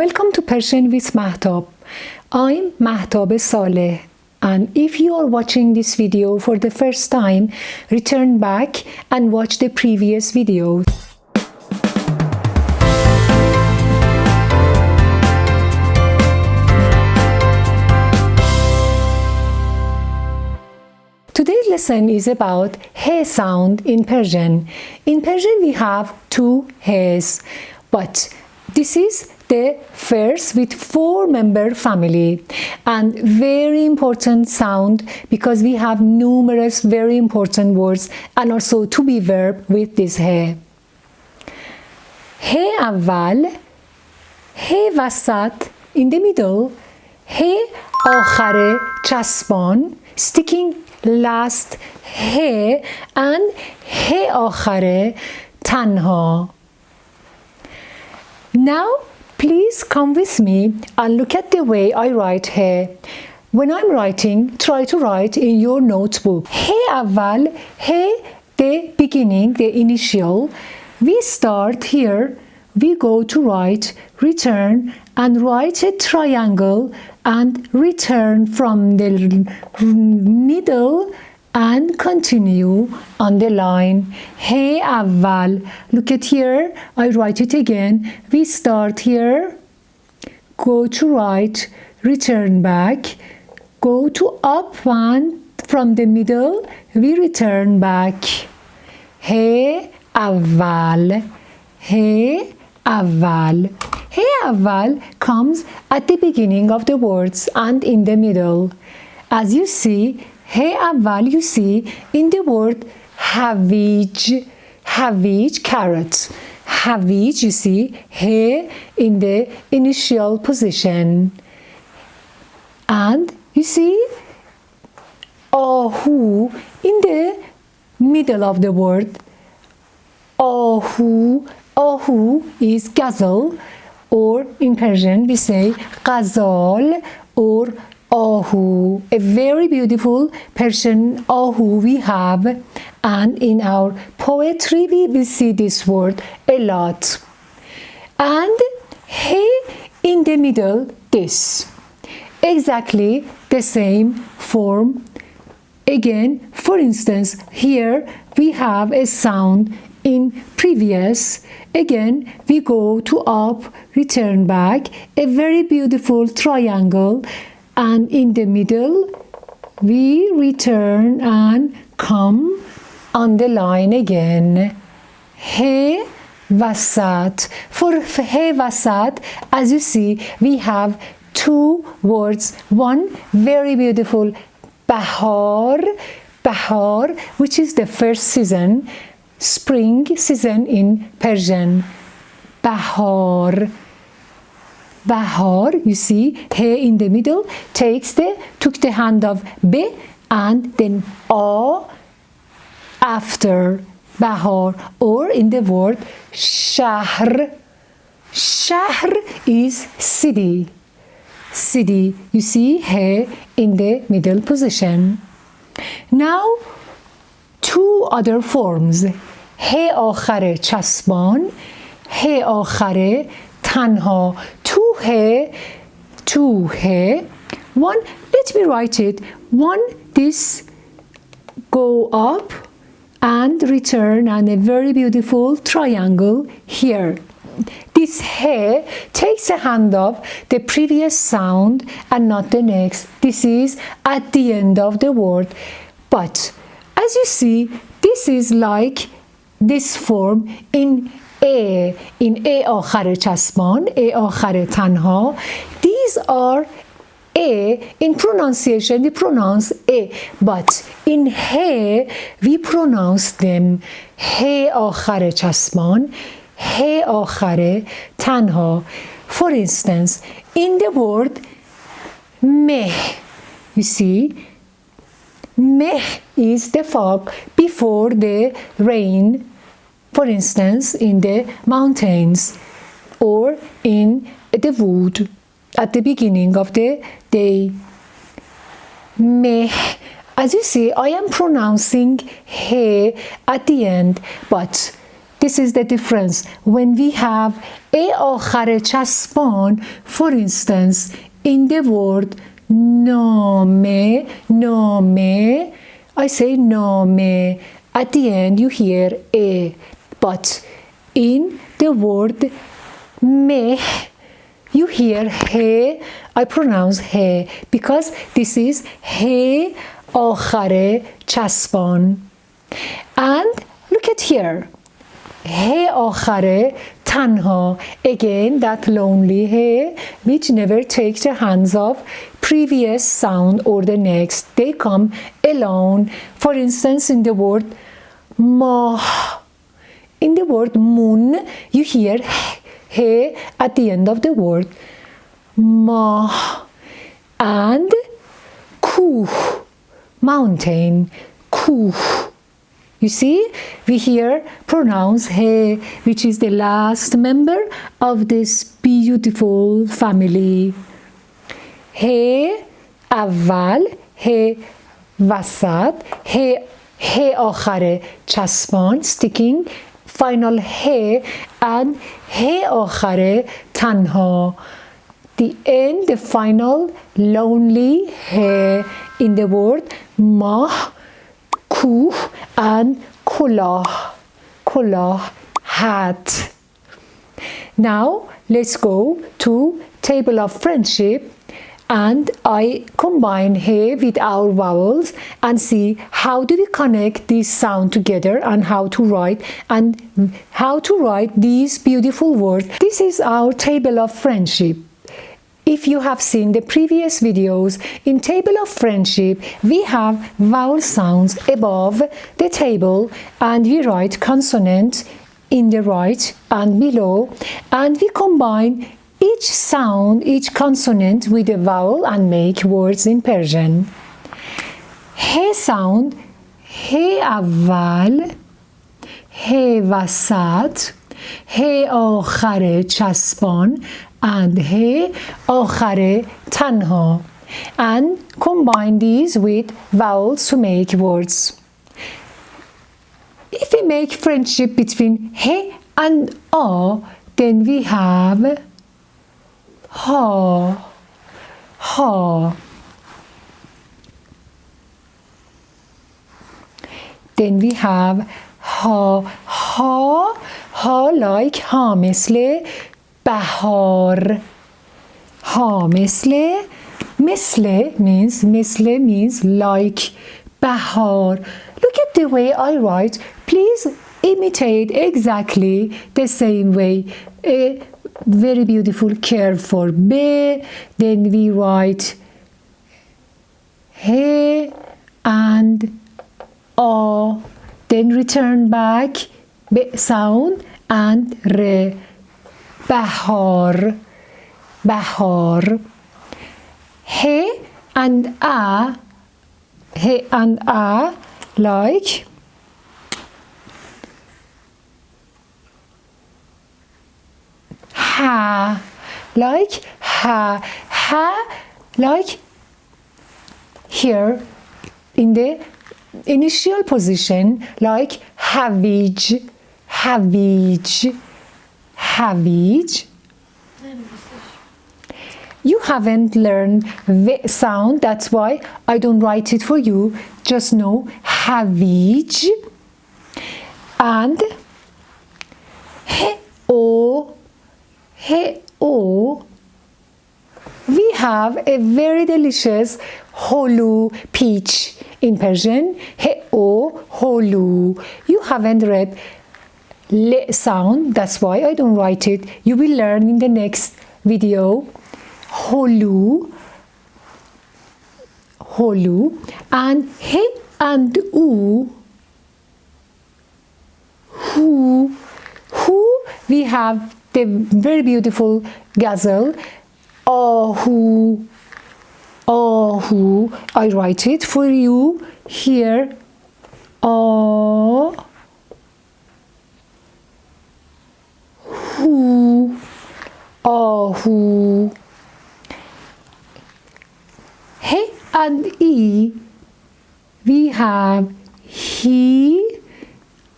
Welcome to Persian with Mahtab. I'm Mahtab Saleh, and if you are watching this video for the first time, return back and watch the previous videos. Today's lesson is about he sound in Persian. In Persian we have two he's, but this is the first with four-member family and very important sound because we have numerous very important words and also to be verb with this he. He اول, he وسط in the middle, he آخر چسبان sticking last he and he آخر تنها. Now please come with me and look at the way I write he. When I'm writing, try to write in your notebook. He اول, he the beginning, the initial. We start here, we go to write, return and write a triangle and return from the middle and continue on the line. He اول. Look at here, I write it again. We start here, go to right, return back, go to up one from the middle, we return back. He اول. He اول. He اول comes at the beginning of the words and in the middle. As you see, he اول you see in the word هویج, هویج carrot. هویج you see he in the initial position. And you see آهو in the middle of the word. آهو, آهو is gazelle, or in Persian we say غزال or آهو. A very beautiful Persian آهو we have, and in our poetry we will see this word a lot. And he in the middle, this. Exactly the same form. Again, for instance, here we have a sound in previous. Again, we go to up, return back, a very beautiful triangle, and in the middle, we return and come on the line again. He وسط. For he وسط, as you see, we have two words. One very beautiful bahar, bahar, which is the first season, spring season in Persian. Bahar. Bahar, you see, he in the middle took the hand of be and then a after bahar, or in the word shahr. Shahr is city. City, you see he in the middle position. Now, two other forms. he آخر چسبان, he آخر تنها. Two he. One, let me write it. One, this go up and return, and a very beautiful triangle here. This he takes a hand of the previous sound and not the next. This is at the end of the word. But as you see, this is like this form in a آخر چسبان, a آخر تنها. These are a in pronunciation, we pronounce a, but in he we pronounce them he آخر چسبان, he آخر تنها. For instance, in the word meh, you see, meh is the fog before the rain. For instance, in the mountains or in the wood at the beginning of the day. Meh. As you see, I am pronouncing he at the end, but This is the difference. When we have آخر چسبان, for instance, in the word نامه, نامه, I say نامه. At the end you hear a. But in the word مه, you hear he. I pronounce he because this is he آخر چسبان. And look at here. he آخر تنها. Again, that lonely he which never takes the hands off previous sound or the next. They come alone. For instance, in the word ماه. In the word moon, you hear he at the end of the word ماه. And کوه, mountain, کوه. You see, we here pronounce he, which is the last member of this beautiful family. he اول, he وسط, he آخر چسبان, sticking, final he, and he آخر تنها. The end, the final lonely he in the word ماه, کوه, and کلاه, کلاه, hat. Now let's go to table of friendship, and I combine he with our vowels and see how do we connect this sound together and how to write these beautiful words. This is our table of friendship. If you have seen the previous videos, in table of friendship, we have vowel sounds above the table and we write consonant in the right and below, and we combine each sound, each consonant with a vowel and make words in Persian. he sound, he اول, he وسط, he آخر چسبان, and he آخر تنها, and combine these with vowels to make words. If we make friendship between he and a, then we have ha, ha. Then we have ha, ha, ha like ha مثل بهار. ها مثل means like بهار. Look at the way I write. Please imitate exactly the same way. A very beautiful curve for B. Then we write he and a. Then return back B sound and re. بهار, بهار. he and a like ha, like ha, ha like here in the initial position, like havij, havij, havij. You haven't learned the sound, that's why I don't write it for you. Just know havij and he o. We have a very delicious holu, peach in Persian. He o, holu. You haven't read le sound, that's why I don't write it. You will learn in the next video. Holu, holu, and he and u, who, we have the very beautiful ghazal, ahu, ahu. I write it for you here, ah, who, ahu. He and e, we have he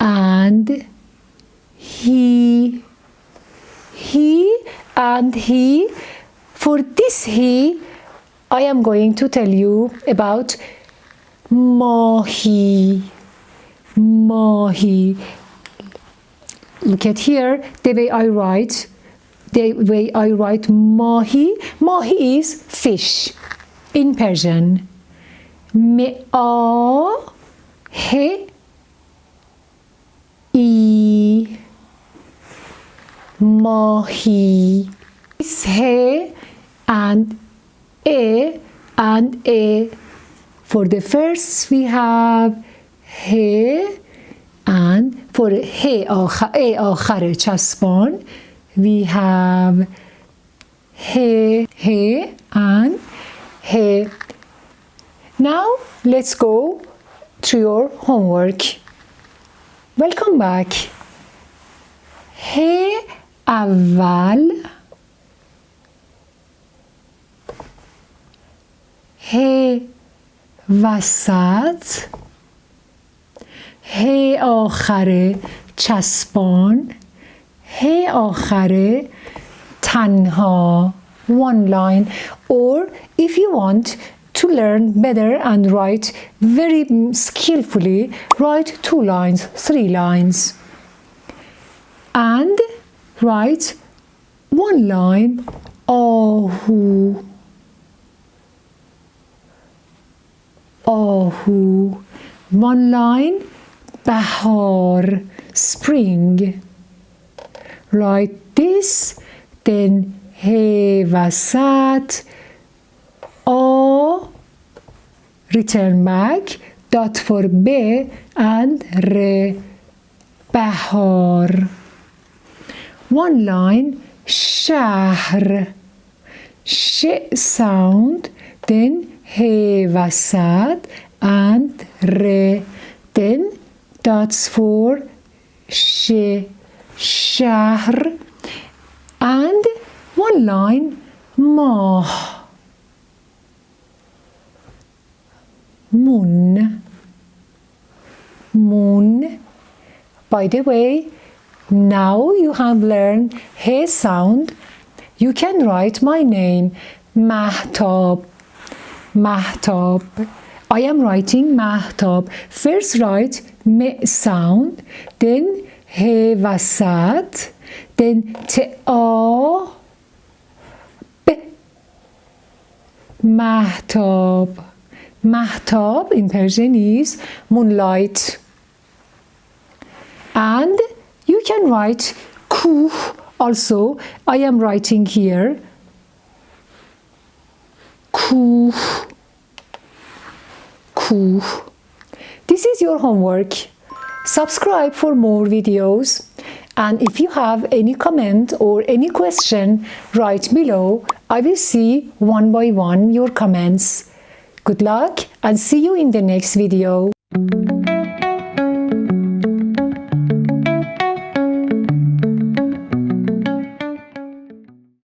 and he, and he. For this he, I am going to tell you about mahi. Mahi. Look at here, the way I write mahi. Mahi is fish in Persian. Me-a, he, I, mahi. This he and a and a. For the first we have he, and for he آخر چسبان we have he and he. Now let's go to your homework. Welcome back. he اول، he وسط، he آخر چسبان، he آخر تنها one line. Or if you want to learn better and write very skillfully, write 2 lines, 3 lines. And write 1 line آهو. آهو. 1 line بهار, spring. Write this, then he وسط, return back, dot for b and re, بهار. 1 line شهر, sh sound, then he وسط and re, then dots for sh, شهر, and 1 line ماه, moon, moon. By the way, now you have learned he sound, you can write my name, Mahtab. Mahtab. I am writing Mahtab. First write me sound, then he وسط, then ta, b. Mahtab. Mahtab in Persian is moonlight. And you can write kuh also. I am writing here kuh, kuh. This is your homework. Subscribe for more videos. And if you have any comment or any question, write below. I will see one by one your comments. Good luck and see you in the next video.